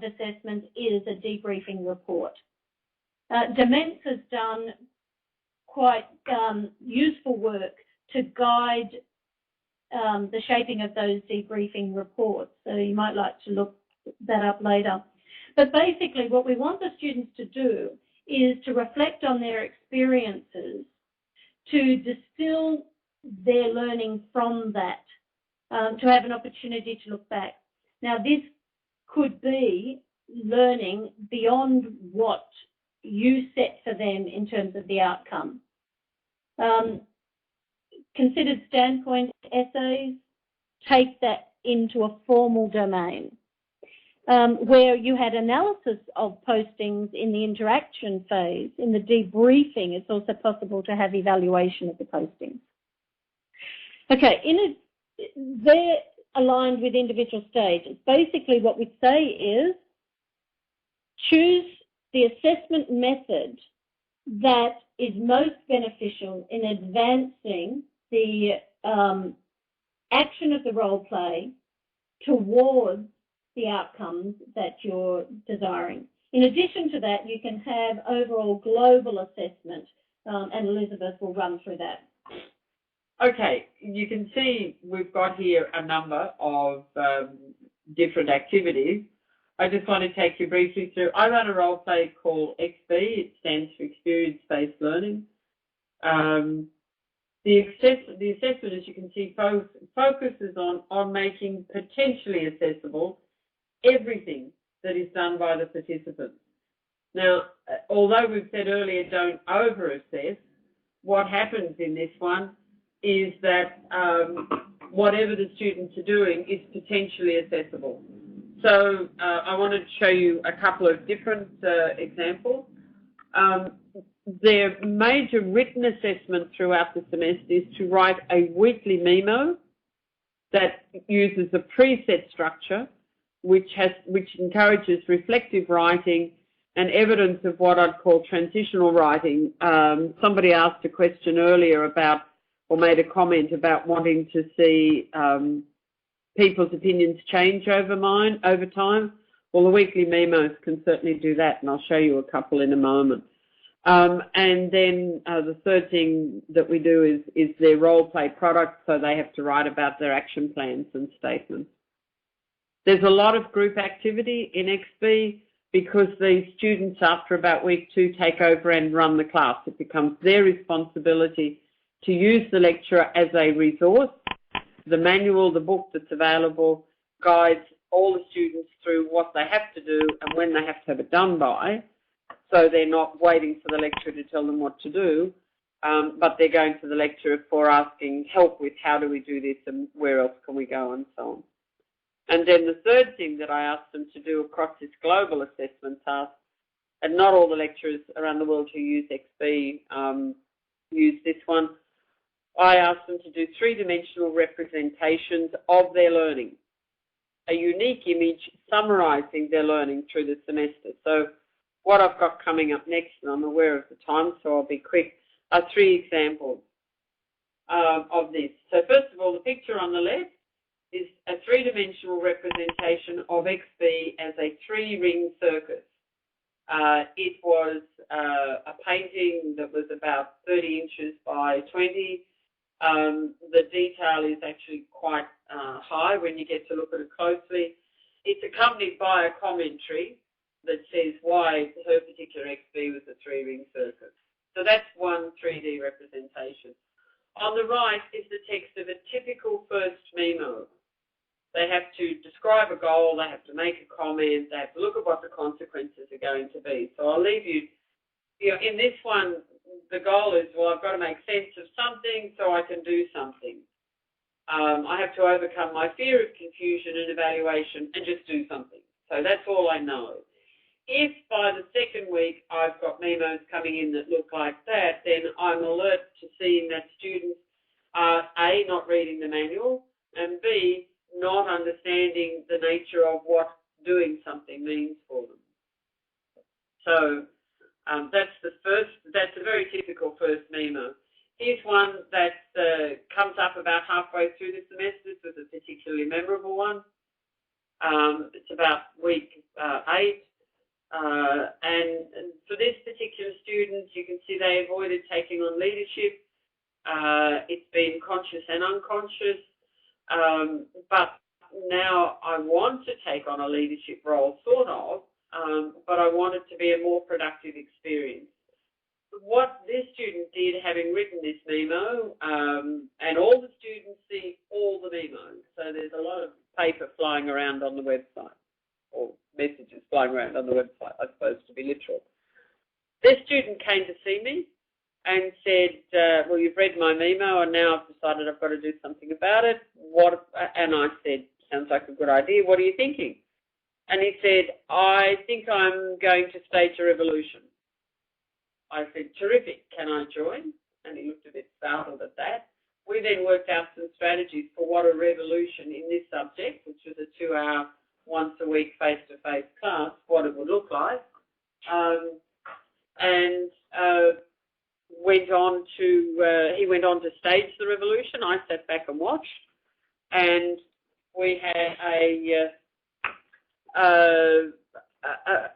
assessment is a debriefing report. Dements has done quite useful work to guide the shaping of those debriefing reports. So you might like to look that up later. But basically what we want the students to do is to reflect on their experiences, to distill their learning from that, to have an opportunity to look back. Now this could be learning beyond what you set for them in terms of the outcome. Considered standpoint essays, take that into a formal domain. Where you had analysis of postings in the interaction phase, in the debriefing, it's also possible to have evaluation of the postings. Okay, they're aligned with individual stages. Basically what we say is choose the assessment method that is most beneficial in advancing the action of the role play towards the outcomes that you're desiring. In addition to that, you can have overall global assessment, and Elyssebeth will run through that. Okay, you can see we've got here a number of different activities. I just want to take you briefly through. I run a role play called XB. It stands for Experience-Based Learning. The assessment, as you can see, focuses on making potentially accessible everything that is done by the participants. Now, although we've said earlier don't over-assess, what happens in this one is that whatever the students are doing is potentially accessible. So I wanted to show you a couple of different examples. Their major written assessment throughout the semester is to write a weekly memo that uses a preset structure which encourages reflective writing and evidence of what I'd call transitional writing. Somebody asked a question earlier about, or made a comment about wanting to see people's opinions change over time. Well, the weekly memos can certainly do that, and I'll show you a couple in a moment. And then the third thing that we do is their role play product, so they have to write about their action plans and statements. There's a lot of group activity in XB because the students, after about week 2, take over and run the class. It becomes their responsibility to use the lecturer as a resource. The manual, the book that's available, guides all the students through what they have to do and when they have to have it done by. So they're not waiting for the lecturer to tell them what to do, but they're going to the lecturer for asking help with how do we do this and where else can we go and so on. And then the third thing that I asked them to do across this global assessment task, and not all the lecturers around the world who use XB use this one, I asked them to do 3-dimensional representations of their learning, a unique image summarising their learning through the semester. So what I've got coming up next, and I'm aware of the time, so I'll be quick, are 3 examples of this. So first of all, the picture on the left is a 3-dimensional representation of XB as a 3-ring circus. It was a painting that was about 30 inches by 20. The detail is actually quite high when you get to look at it closely. It's accompanied by a commentary that says why her particular XB was a 3-ring circus. So that's one 3D representation. On the right is the text of a typical first memo. They have to describe a goal, they have to make a comment, they have to look at what the consequences are going to be. So I'll leave you, in this one, the goal is, well, I've got to make sense of something so I can do something. I have to overcome my fear of confusion and evaluation and just do something. So that's all I know. If by the second week I've got memos coming in that look like that, then I'm alert to seeing that students are A, not reading the manual, and B, not understanding the nature of what doing something means for them. So that's a very typical first memo. Here's one that comes up about halfway through the semester. This was a particularly memorable one. It's about week 8. And for this particular student, you can see they avoided taking on leadership. It's been conscious and unconscious, but now I want to take on a leadership role, sort of, but I want it to be a more productive experience. What this student did, having written this memo, and all the students see all the memos, so there's a lot of paper flying around on the website, or messages flying around on the website, I suppose, to be literal. This student came to see me and said, well, you've read my memo and now I've decided I've got to do something about it. And I said, sounds like a good idea. What are you thinking? And he said, I think I'm going to stage a revolution. I said, terrific, can I join? And he looked a bit startled at that. We then worked out some strategies for what a revolution in this subject, which was a 2-hour, once-a-week face-to-face class, what it would look like. He went on to stage the revolution. I sat back and watched, and we had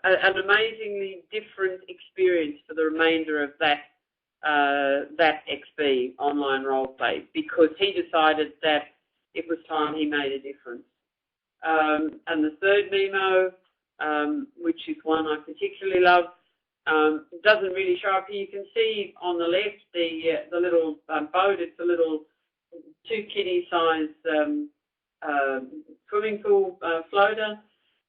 an amazingly different experience for the remainder of that XB online role play, because he decided that it was time he made a difference. And the third memo, which is one I particularly love, doesn't really show up here. You can see on the left the little boat. It's a little 2 kiddie-size swimming pool floater,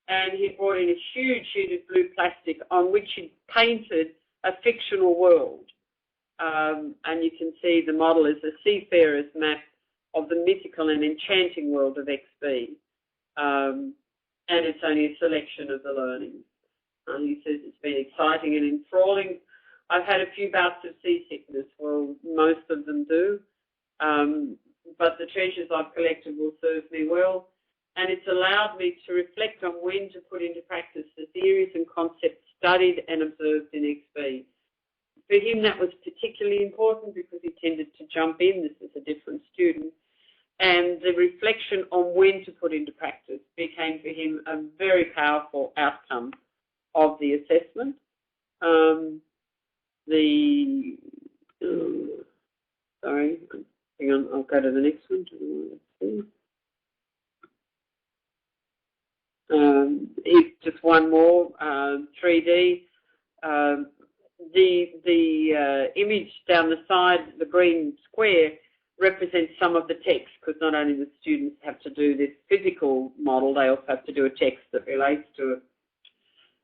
and he brought in a huge sheet of blue plastic on which he painted a fictional world. And you can see the model is a seafarer's map of the mythical and enchanting world of XB. And it's only a selection of the learnings. He says it's been exciting and enthralling. I've had a few bouts of seasickness. Well, most of them do. But the treasures I've collected will serve me well. And it's allowed me to reflect on when to put into practice the theories and concepts studied and observed in XB. For him, that was particularly important because he tended to jump in. This is a different student. And the reflection on when to put into practice became for him a very powerful outcome of the assessment. Sorry, hang on, I'll go to the next one. Here's just one more, 3D. The image down the side, the green square, represents some of the text, because not only the students have to do this physical model, they also have to do a text that relates to it.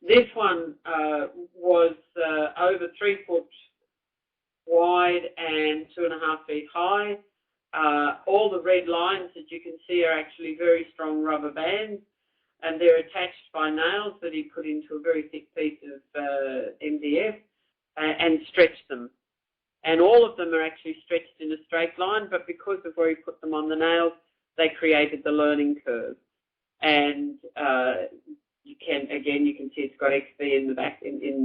This one was over 3 foot wide and 2.5 feet high. All the red lines that you can see are actually very strong rubber bands, and they're attached by nails that he put into a very thick piece of MDF and stretched them. And all of them are actually stretched in a straight line, but because of where he put them on the nails, they created the learning curve. And you can see it's got XB in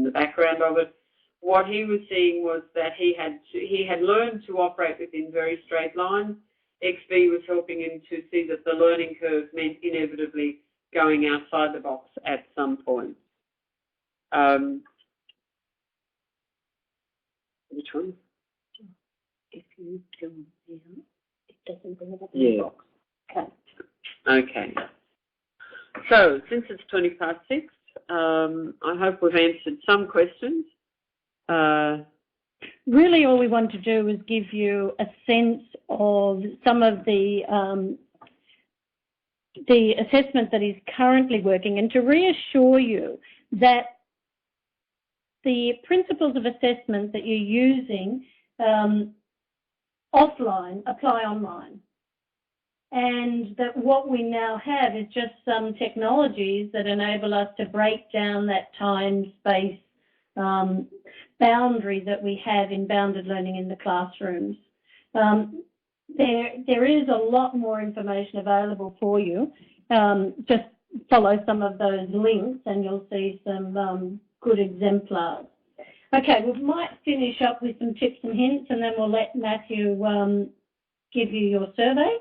the background of it. What he was seeing was that he had learned to operate within very straight lines. XB was helping him to see that the learning curve meant inevitably going outside the box at some point. Which one? If you go here, it doesn't bring it up in the box. Okay. So, since it's 6:20, I hope we've answered some questions. Really, all we want to do is give you a sense of some of the assessment that is currently working, and to reassure you that the principles of assessment that you're using offline apply online, and that what we now have is just some technologies that enable us to break down that time-space boundary that we have in bounded learning in the classrooms. There is a lot more information available for you. Just follow some of those links and you'll see some good exemplars. Okay, we might finish up with some tips and hints, and then we'll let Matthew give you your survey.